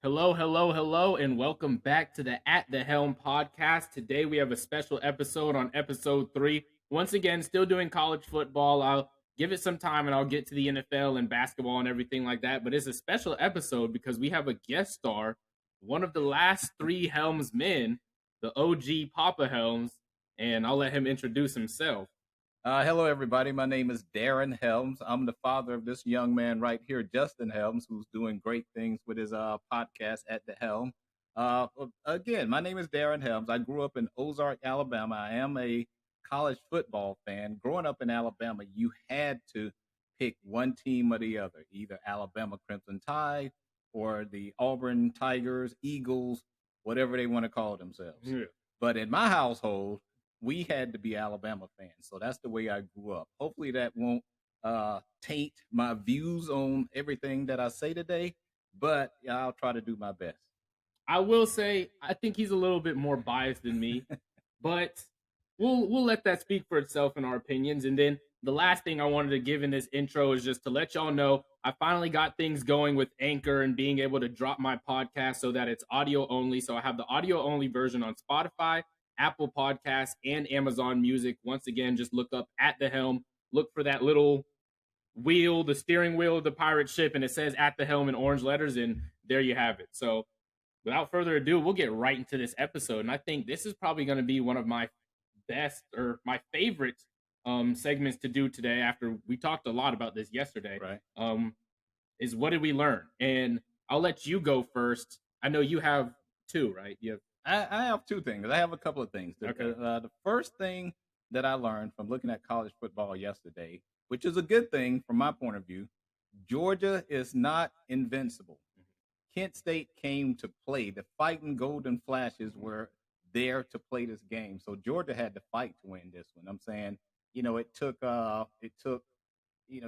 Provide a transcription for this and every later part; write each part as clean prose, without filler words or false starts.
Hello, hello, hello, and welcome back to the At The Helm podcast. Today we have a special episode on episode 3. Once again, still doing college football. I'll give it some time and I'll get to the NFL and basketball and everything like that. But it's a special episode because we have a guest star, one of the last 3 Helms men, the OG Papa Helms, and I'll let him introduce himself. Hello, everybody. My name is Darren Helms. I'm the father of this young man right here, Justin Helms, who's doing great things with his podcast At The Helm. Again, my name is Darren Helms. I grew up in Ozark, Alabama. I am a college football fan. Growing up in Alabama, you had to pick one team or the other, either Alabama Crimson Tide or the Auburn Tigers, Eagles, whatever they want to call themselves. Yeah. But in my household, we had to be Alabama fans. So that's the way I grew up. Hopefully that won't taint my views on everything that I say today, but I'll try to do my best. I will say I think he's a little bit more biased than me, but we'll let that speak for itself in our opinions. And then the last thing I wanted to give in this intro is just to let y'all know I finally got things going with Anchor and being able to drop my podcast so that it's audio only. So I have the audio only version on Spotify, Apple Podcasts, and Amazon Music. Once again, just look up At The Helm. Look for that little wheel, the steering wheel of the pirate ship, and it says At The Helm in orange letters, and there you have it. So without further ado, we'll get right into this episode. And I think this is probably going to be one of my best or my favorite segments to do today after we talked a lot about this yesterday. Right. Is what did we learn? And I'll let you go first. I know you have 2, right? You have I have 2 things. I have a couple of things. Okay. The first thing that I learned from looking at college football yesterday, which is a good thing from my point of view, Georgia is not invincible. Kent State came to play. The fighting Golden Flashes were there to play this game. So Georgia had to fight to win this one. I'm saying, it took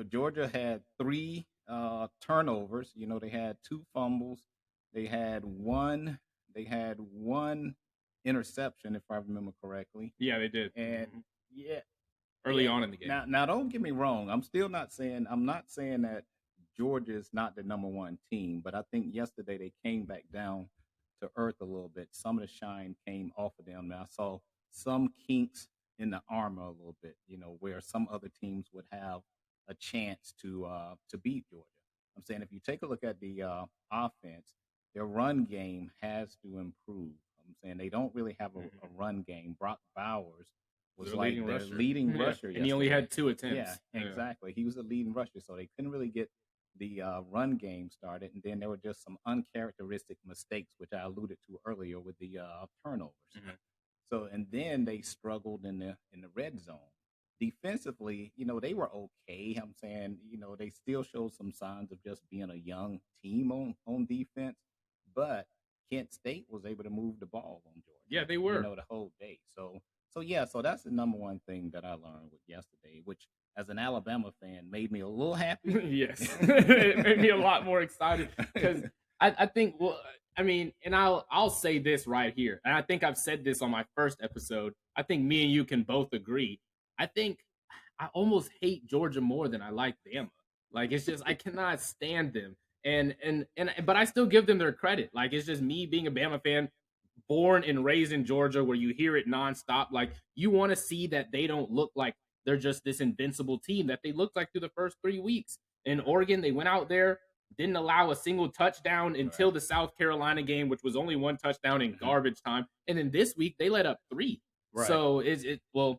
Georgia had 3 turnovers. They had 2 fumbles. They had one interception, if I remember correctly. Yeah, they did. And yeah, Early on in the game. Now, don't get me wrong. I'm not saying that Georgia is not the number 1 team, but I think yesterday they came back down to earth a little bit. Some of the shine came off of them. Now I saw some kinks in the armor a little bit, where some other teams would have a chance to beat Georgia. I'm saying if you take a look at the offense, their run game has to improve. I'm saying they don't really have a run game. Brock Bowers was Their like leading their rusher. leading rusher, and he only yesterday. had 2 attempts. Yeah, exactly. He was the leading rusher, so they couldn't really get the run game started. And then there were just some uncharacteristic mistakes, which I alluded to earlier with the turnovers. Mhm. So, and then they struggled in the red zone. Defensively, they were okay. I'm saying, they still showed some signs of just being a young team on defense, but Kent State was able to move the ball on Georgia. Yeah, they were. The whole day. So that's the number 1 thing that I learned with yesterday, which as an Alabama fan made me a little happy. Yes. It made me a lot more excited because I think, and I'll say this right here, and I think I've said this on my first episode. I think me and you can both agree. I think I almost hate Georgia more than I like Bama. Like it's just I cannot stand them. But I still give them their credit. Like it's just me being a Bama fan, born and raised in Georgia, where you hear it nonstop. Like you want to see that they don't look like they're just this invincible team that they looked like through the first 3 weeks. In Oregon, they went out there, didn't allow a single touchdown until the South Carolina game, which was only 1 touchdown in garbage time. And then this week they let up 3. Right. So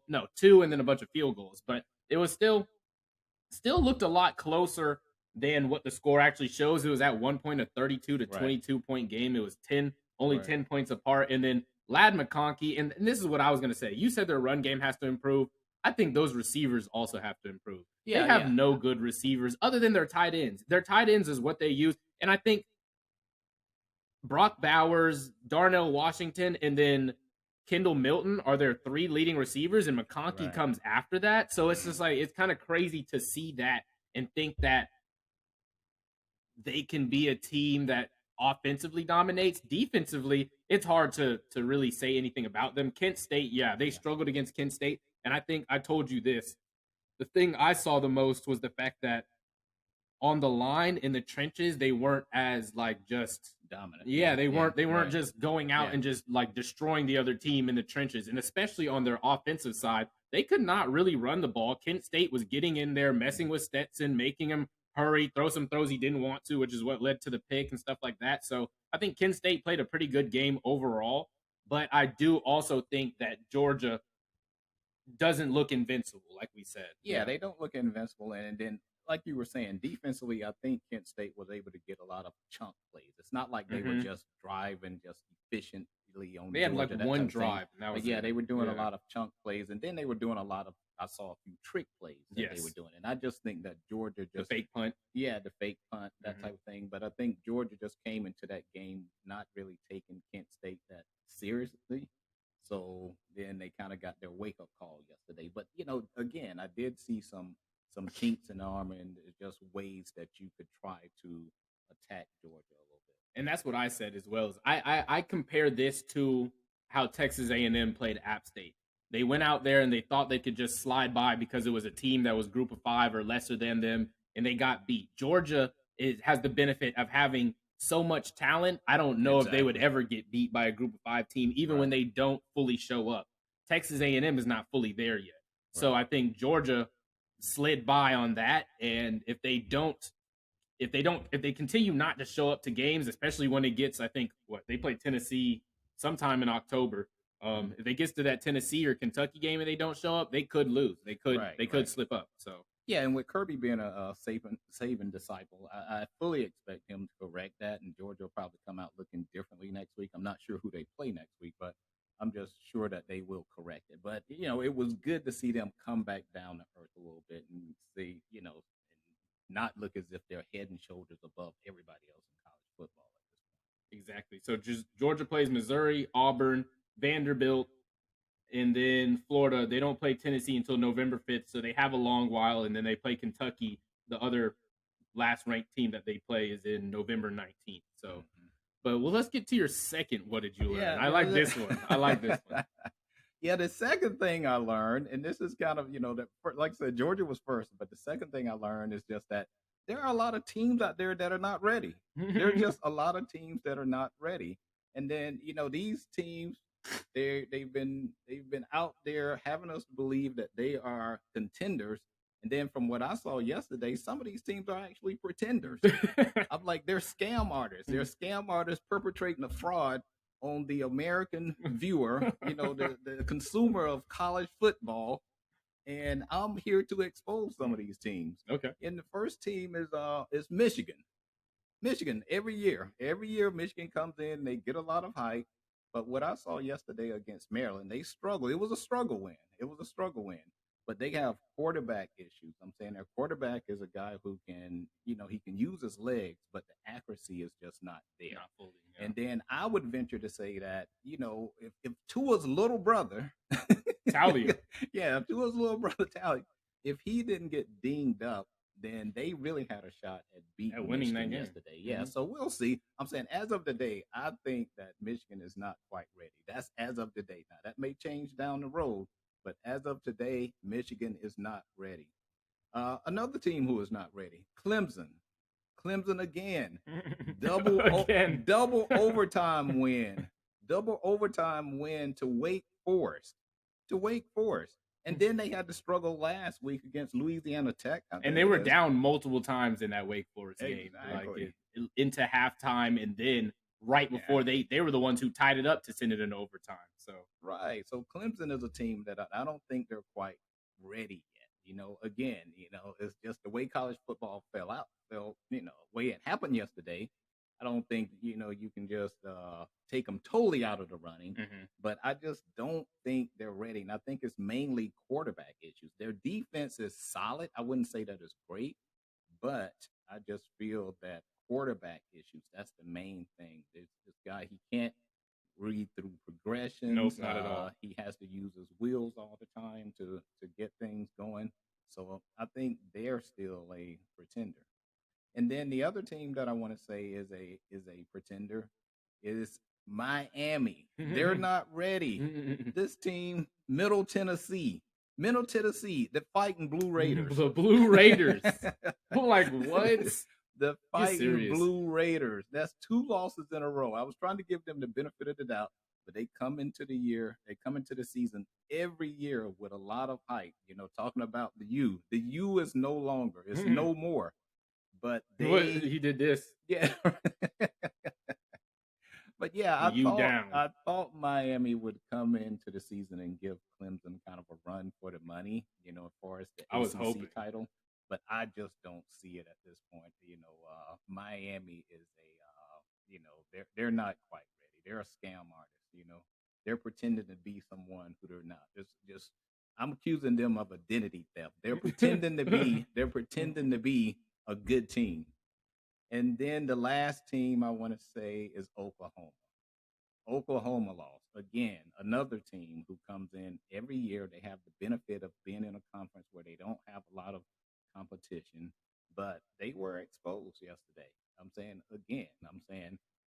no, 2 and then a bunch of field goals, but it was still looked a lot closer than what the score actually shows. It was at one point a 32 to 22 point game. It was 10 points apart. And then Lad McConkey, and this is what I was going to say. You said their run game has to improve. I think those receivers also have to improve. They have no good receivers other than their tight ends. Their tight ends is what they use. And I think Brock Bowers, Darnell Washington, and then Kendall Milton are their 3 leading receivers, and McConkey comes after that. So it's just like, it's kind of crazy to see that and think that they can be a team that offensively dominates. Defensively, it's hard to really say anything about them. Kent State, they struggled against Kent State. And I think I told you this. The thing I saw the most was the fact that on the line in the trenches, they weren't as like just Dominant. yeah, they weren't right. just going out Yeah. and just like destroying the other team in the trenches. And especially on their offensive side, they could not really run the ball. Kent State was getting in there, messing with Stetson, making him hurry, throw some throws he didn't want to, which is what led to the pick and stuff like that. So I think Kent State played a pretty good game overall. But I do also think that Georgia doesn't look invincible, like we said. Yeah, they don't look invincible. And then, like you were saying, defensively, I think Kent State was able to get a lot of chunk plays. It's not like they were just driving just efficiently on They had Georgia, like that one type of thing. drive. And that But was yeah, it. they were doing a lot of chunk plays, and then they were doing a lot of. I saw a few trick plays that they were Yes. doing, and I just think that Georgia The just fake punt. yeah, the fake punt, that type of thing. But I think Georgia just came into that game not really taking Kent State that seriously. So then they kind of got their wake up call yesterday. But again, I did see some kinks in the armor and just ways that you could try to attack Georgia a little bit. And that's what I said as well. As I compare this to how Texas A&M played App State. They went out there and they thought they could just slide by because it was a team that was group of 5 or lesser than them, and they got beat. Georgia has the benefit of having so much talent. I don't know if they would ever get beat by a group of 5 team, even when they don't fully show up. Texas A&M is not fully there yet. So I think Georgia slid by on that, and if they continue not to show up to games, especially when it gets, I think they play Tennessee sometime in October. If it gets to that Tennessee or Kentucky game and they don't show up, they could lose. They could slip up. So yeah, and with Kirby being a saving disciple, I fully expect him to correct that, and Georgia will probably come out looking differently next week. I'm not sure who they play next week, but I'm just sure that they will correct it. But it was good to see them come back down to earth a little bit and see, and not look as if they're head and shoulders above everybody else in college football at this point. Exactly. So just Georgia plays Missouri, Auburn, Vanderbilt, and then Florida. They don't play Tennessee until November 5th, so they have a long while, and then they play Kentucky. The other last ranked team that they play is in November 19th. So, but let's get to your second. What did you learn? Yeah, I like this one. I like this one. Yeah, the second thing I learned, and this is kind of, that like I said, Georgia was first, but the second thing I learned is just that there are a lot of teams out there that are not ready. There are just a lot of teams that are not ready. And then, these teams, they've been out there having us believe that they are contenders. And then from what I saw yesterday, some of these teams are actually pretenders. I'm like, they're scam artists. They're scam artists perpetrating a fraud on the American viewer, the consumer of college football. And I'm here to expose some of these teams. Okay. And the first team is Michigan. Michigan, every year Michigan comes in, they get a lot of hype. But what I saw yesterday against Maryland, they struggled. It was a struggle win. But they have quarterback issues. I'm saying their quarterback is a guy who can, he can use his legs, but the accuracy is just not there. Not fully, yeah. And then I would venture to say that, if Tua's little brother, Talia, if Tua's little brother Talia, if he didn't get dinged up, then they really had a shot at beating winning Michigan that game yesterday. Yeah, so we'll see. I'm saying as of today, I think that Michigan is not quite ready. That's as of today. Now that may change down the road, but as of today, Michigan is not ready. Another team who is not ready, Clemson. Clemson again. Double overtime win. Double overtime win to Wake Forest. And then they had to struggle last week against Louisiana Tech. And they were down multiple times in that Wake Forest game. Like into halftime, and then right before they were the ones who tied it up to send it into overtime. So So Clemson is a team that I don't think they're quite ready yet. Again, it's just the way college football fell, way it happened yesterday. I don't think, you can just take them totally out of the running, but I just don't think they're ready. And I think it's mainly quarterback issues. Their defense is solid. I wouldn't say that it's great, but I just feel that quarterback issues, that's the main thing. This guy, he can't read through progressions. Nope, not at all. He has to use his wheels all the time to get things going. So I think they're still a pretender. And then the other team that I want to say is a pretender is Miami. They're not ready. This team, Middle Tennessee. Middle Tennessee, the fighting Blue Raiders. The Blue Raiders. I'm like, what? The fighting serious. Blue Raiders. That's 2 losses in a row. I was trying to give them the benefit of the doubt, but they come into the season every year with a lot of hype. Talking about the U. The U is no longer. It's no more. But he did this. Yeah. But yeah, I thought Miami would come into the season and give Clemson kind of a run for the money, as far as the ACC title. But I just don't see it at this point. Miami is they're not quite ready. They're a scam artist. They're pretending to be someone who they're not. Just I'm accusing them of identity theft. They're pretending to be a good team. And then the last team I want to say is Oklahoma. Oklahoma lost. Again, another team who comes in every year. They have the benefit of being in a conference where they don't have a lot of competition, but they were exposed yesterday. I'm saying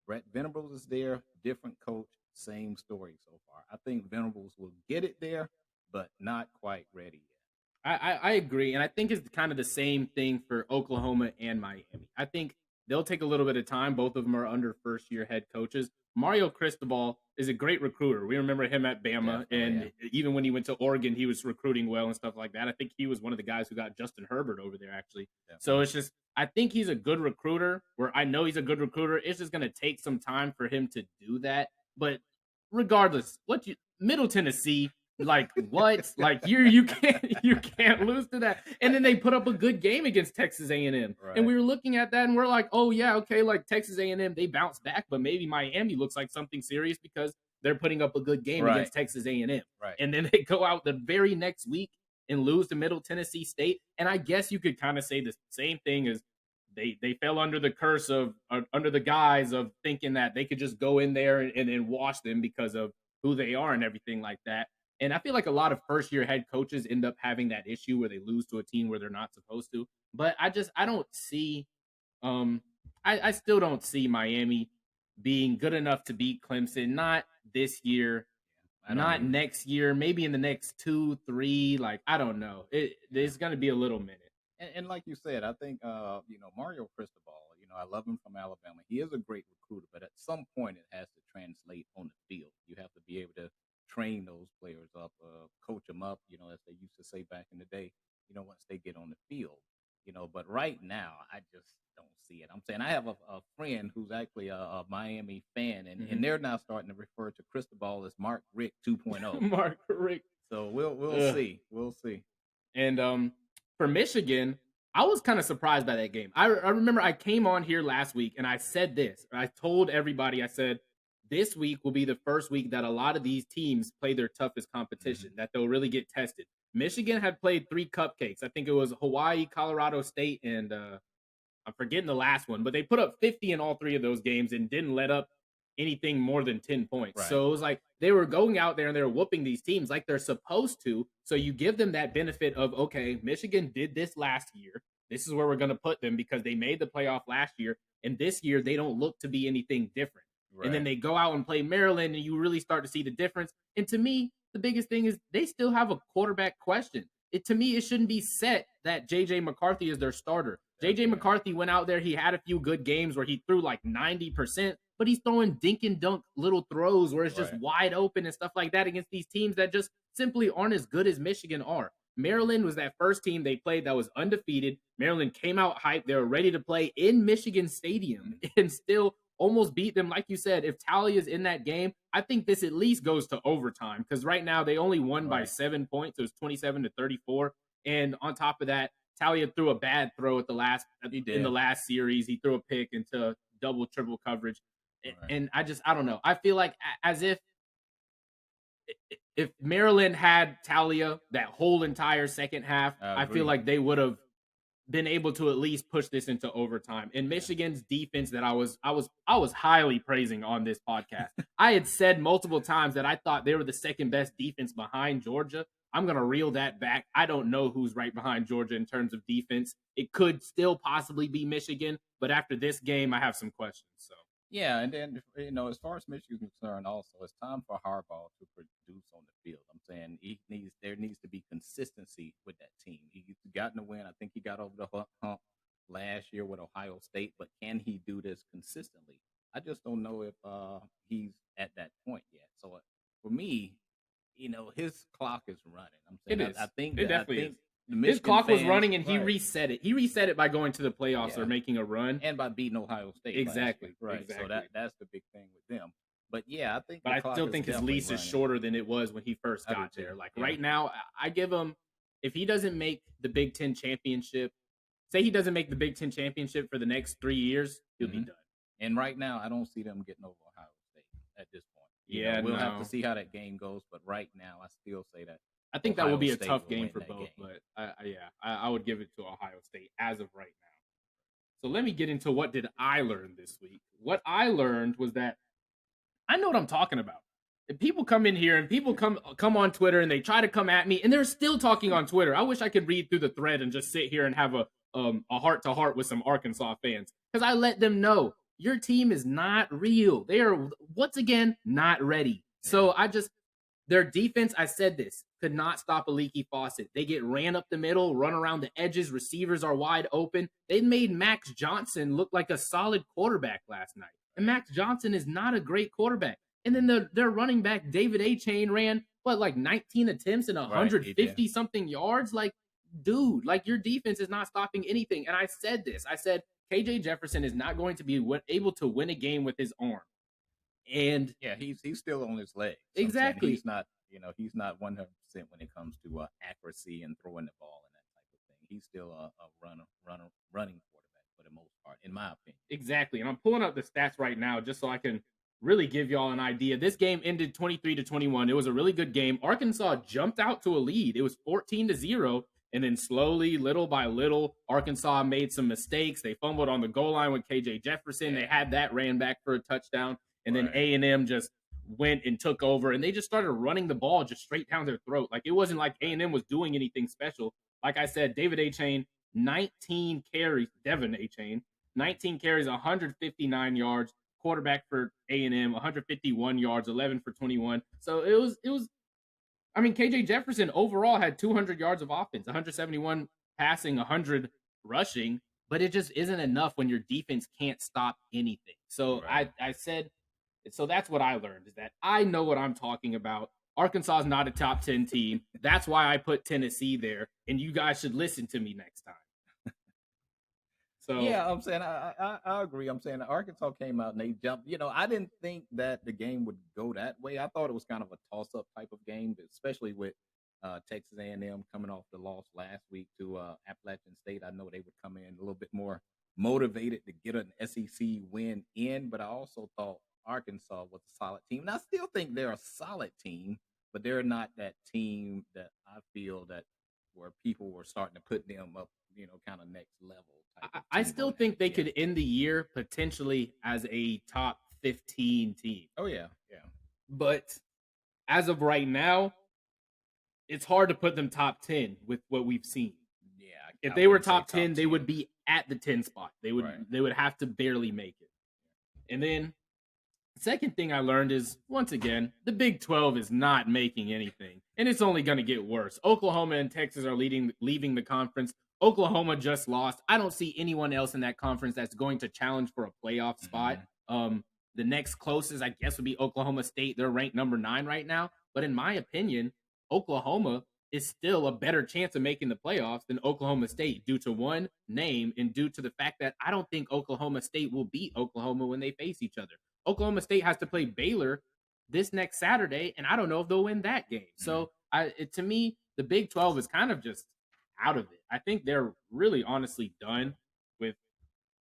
Brett Venables is there, different coach, same story so far. I think Venables will get it there, but not quite ready yet. I agree, and I think it's kind of the same thing for Oklahoma and Miami. I think they'll take a little bit of time. Both of them are under first-year head coaches. Mario Cristobal is a great recruiter. We remember him at Bama, even when he went to Oregon, he was recruiting well and stuff like that. I think he was one of the guys who got Justin Herbert over there, actually. Definitely. So it's just, I think he's a good recruiter. Where I know he's a good recruiter, it's just going to take some time for him to do that. But regardless, Middle Tennessee. Like what? Like you can't lose to that. And then they put up a good game against Texas A&M, right. And we were looking at that and we're like, oh yeah, okay, like Texas A&M, they bounced back, but maybe Miami looks like something serious because they're putting up a good game against Texas A&M, right. And then they go out the very next week and lose to Middle Tennessee State. And I guess you could kind of say the same thing as they fell under the curse of under the guise of thinking that they could just go in there and wash them because of who they are and everything like that. And I feel like a lot of first-year head coaches end up having that issue where they lose to a team where they're not supposed to. But I don't see I still don't see Miami being good enough to beat Clemson. Not this year, not next year, maybe in the next 2, 3. Like, I don't know. It's going to be a little minute. And like you said, I think, Mario Cristobal, I love him from Alabama. He is a great recruiter, but at some point it has to translate on the field. You have to be able to train those players up, coach them up, as they used to say back in the day, once they get on the field, but right now, I just don't see it. I'm saying I have a friend who's actually a Miami fan, and they're now starting to refer to Cristobal as Mark Richt 2.0. Mark Richt. So we'll see. We'll see. And for Michigan, I was kind of surprised by that game. I remember I came on here last week, and I said this. I told everybody, I said, this week will be the first week that a lot of these teams play their toughest competition, that they'll really get tested. Michigan had played 3 cupcakes. I think it was Hawaii, Colorado State, and I'm forgetting the last one. But they put up 50 in all 3 of those games and didn't let up anything more than 10 points. Right. So it was like they were going out there and they were whooping these teams like they're supposed to. So you give them that benefit of, okay, Michigan did this last year. This is where we're going to put them because they made the playoff last year. And this year, they don't look to be anything different. Right. And then they go out and play Maryland, and you really start to see the difference. And to me, the biggest thing is they still have a quarterback question. To me, it shouldn't be set that J.J. McCarthy is their starter. J.J. McCarthy went out there. He had a few good games where he threw like 90%, but he's throwing dink and dunk little throws where it's just wide open and stuff like that against these teams that just simply aren't as good as Michigan are. Maryland was that first team they played that was undefeated. Maryland came out hyped. They were ready to play in Michigan Stadium and still almost beat them. Like you said, if Talia's in that game, I think this at least goes to overtime because right now they only won by 7 points. It was 27-34. And on top of that, Talia threw a bad throw in the last series. He threw a pick into double, triple coverage. And I don't know. I feel like as if Maryland had Talia that whole entire second half, I feel like they would have been able to at least push this into overtime. And Michigan's defense that I was highly praising on this podcast. I had said multiple times that I thought they were the second best defense behind Georgia. I'm going to reel that back. I don't know who's right behind Georgia in terms of defense. It could still possibly be Michigan, but after this game, I have some questions. So Yeah, and then as far as Michigan's concerned, also it's time for Harbaugh to produce on the field. I'm saying there needs to be consistency with that team. He's gotten a win. I think he got over the hump last year with Ohio State, but can he do this consistently? I just don't know if he's at that point yet. So for me, his clock is running. I'm saying It is. I think It that I definitely think is. the His Michigan clock was fans, running, and he right, reset it. He reset it by going to the playoffs or yeah, making a run. and by beating Ohio State last Exactly. week, right? So Exactly. that's the big thing with them. But yeah, I think But the I clock still is think his definitely lease is running. shorter than it was when he first I do got too. there. Like Yeah. right now, I give him, if he doesn't make the Big Ten championship, say he doesn't make the Big Ten championship for the next 3 years, he'll be Mhm. done. And right now, I don't see them getting over Ohio State at this point. Yeah, We'll have to no. see how that game goes. But right now, I still say that I think that will Ohio be a State tough will game win for that both, game. but I would give it to Ohio State as of right now. So let me get into what did I learn this week. What I learned was that I know what I'm talking about. If people come in here and people come on Twitter and they try to come at me and they're still talking on Twitter. I wish I could read through the thread and just sit here and have a heart to heart with some Arkansas fans because I let them know your team is not real. They are once again not ready. So their defense, I said this, could not stop a leaky faucet. They get ran up the middle, run around the edges, receivers are wide open. They made Max Johnson look like a solid quarterback last night. And Max Johnson is not a great quarterback. And then their running back, David A. Chain, ran, like 19 attempts and 150 something yards? Like, dude, like your defense is not stopping anything. And I said this. I said, KJ Jefferson is not going to be able to win a game with his arm. And yeah, he's still on his legs. Exactly. He's not not 100% when it comes to accuracy and throwing the ball and that type of thing. He's still a running quarterback for the most part, in my opinion. Exactly. And I'm pulling up the stats right now just so I can really give y'all an idea. This game ended 23-21. It was a really good game. Arkansas jumped out to a lead. It was 14-0. And then slowly, little by little, Arkansas made some mistakes. They fumbled on the goal line with KJ Jefferson. They had that ran back for a touchdown. And then A&M just went and took over. And they just started running the ball just straight down their throat. Like, it wasn't like A&M was doing anything special. Like I said, David A. Chain, 19 carries. Devin A. Chain, 19 carries, 159 yards. Quarterback for A&M, 151 yards, 11 for 21. So it was. I mean, KJ Jefferson overall had 200 yards of offense, 171 passing, 100 rushing, but it just isn't enough when your defense can't stop anything. So I said, so that's what I learned, is that I know what I'm talking about. Arkansas is not a top 10 team. That's why I put Tennessee there, and you guys should listen to me next time. So yeah, I'm saying I agree. I'm saying Arkansas came out and they jumped. I didn't think that the game would go that way. I thought it was kind of a toss-up type of game, especially with Texas A&M coming off the loss last week to Appalachian State. I know they would come in a little bit more motivated to get an SEC win in, but I also thought Arkansas was a solid team, and I still think they're a solid team, but they're not that team that I feel that where people were starting to put them up, kind of next level. I still think they could end the year potentially as a top 15 team. Oh, yeah. But as of right now, it's hard to put them top 10 with what we've seen. Yeah. If they were top 10, they would be at the 10 spot. They would have to barely make it. And then the second thing I learned is, once again, the Big 12 is not making anything, and it's only going to get worse. Oklahoma and Texas are leaving the conference. Oklahoma just lost. I don't see anyone else in that conference that's going to challenge for a playoff spot. The next closest, I guess, would be Oklahoma State. They're ranked number 9 right now. But in my opinion, Oklahoma is still a better chance of making the playoffs than Oklahoma State due to one name and due to the fact that I don't think Oklahoma State will beat Oklahoma when they face each other. Oklahoma State has to play Baylor this next Saturday, and I don't know if they'll win that game. So to me, the Big 12 is kind of just out of it. I think they're really honestly done with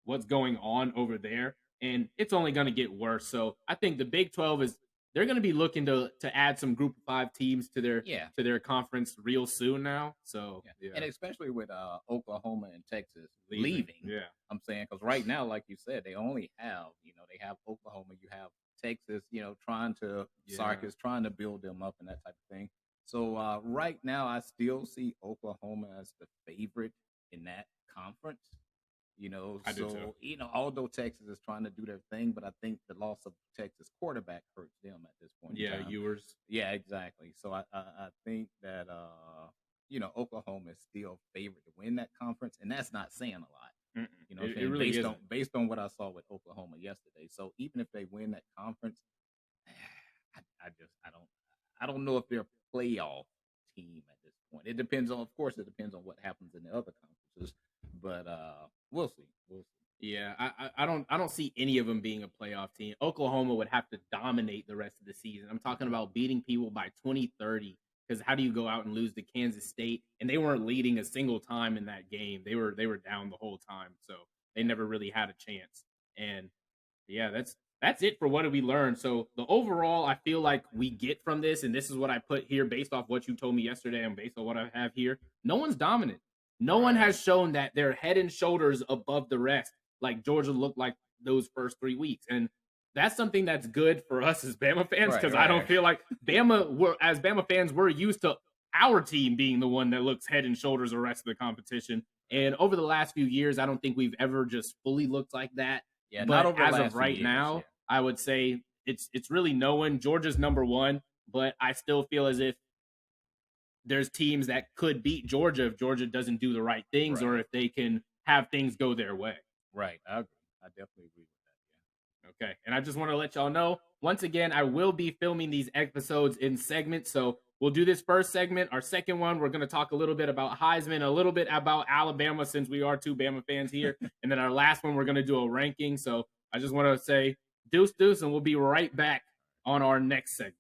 what's going on over there, and it's only going to get worse. So I think the Big 12 they're going to be looking to add some Group of 5 teams to their conference real soon now. So and especially with Oklahoma and Texas leaving. I'm saying, because right now, like you said, they only have they have Oklahoma, you have Texas, Sarkis trying to build them up and that type of thing. So right now, I still see Oklahoma as the favorite in that conference. I do too. So although Texas is trying to do their thing, but I think the loss of Texas quarterback hurts them at this point in Yeah, time. Ewers. Yeah, exactly. So I think that Oklahoma is still favored to win that conference, and that's not saying a lot. Mm-mm. What I'm It saying? really Based on what I saw with Oklahoma yesterday. So even if they win that conference, I don't know if they're a playoff team at this point. It depends on, of course, it depends on what happens in the other conferences, but we'll see. We'll see. Yeah, I don't see any of them being a playoff team. Oklahoma would have to dominate the rest of the season. I'm talking about beating people by 20-30. Because how do you go out and lose to Kansas State? And they weren't leading a single time in that game. They were down the whole time, so they never really had a chance. And yeah, that's it for what did we learn. So the overall, I feel like we get from this, and this is what I put here based off what you told me yesterday and based on what I have here. No one's dominant. No one has shown that they're head and shoulders above the rest, like Georgia looked like those first 3 weeks. And that's something that's good for us as Bama fans because I don't feel like as Bama fans, we're used to our team being the one that looks head and shoulders the rest of the competition. And over the last few years, I don't think we've ever just fully looked like that. Yeah, but not over as the of last right few years, now, yeah. I would say it's really no one. Georgia's number one, but I still feel as if there's teams that could beat Georgia if Georgia doesn't do the right things or if they can have things go their way. Right. I agree. I definitely agree with that. Yeah. Okay. And I just want to let y'all know, once again, I will be filming these episodes in segments. So we'll do this first segment. Our second one, we're going to talk a little bit about Heisman, a little bit about Alabama, since we are two Bama fans here. And then our last one, we're going to do a ranking. So I just want to say deuce, and we'll be right back on our next segment.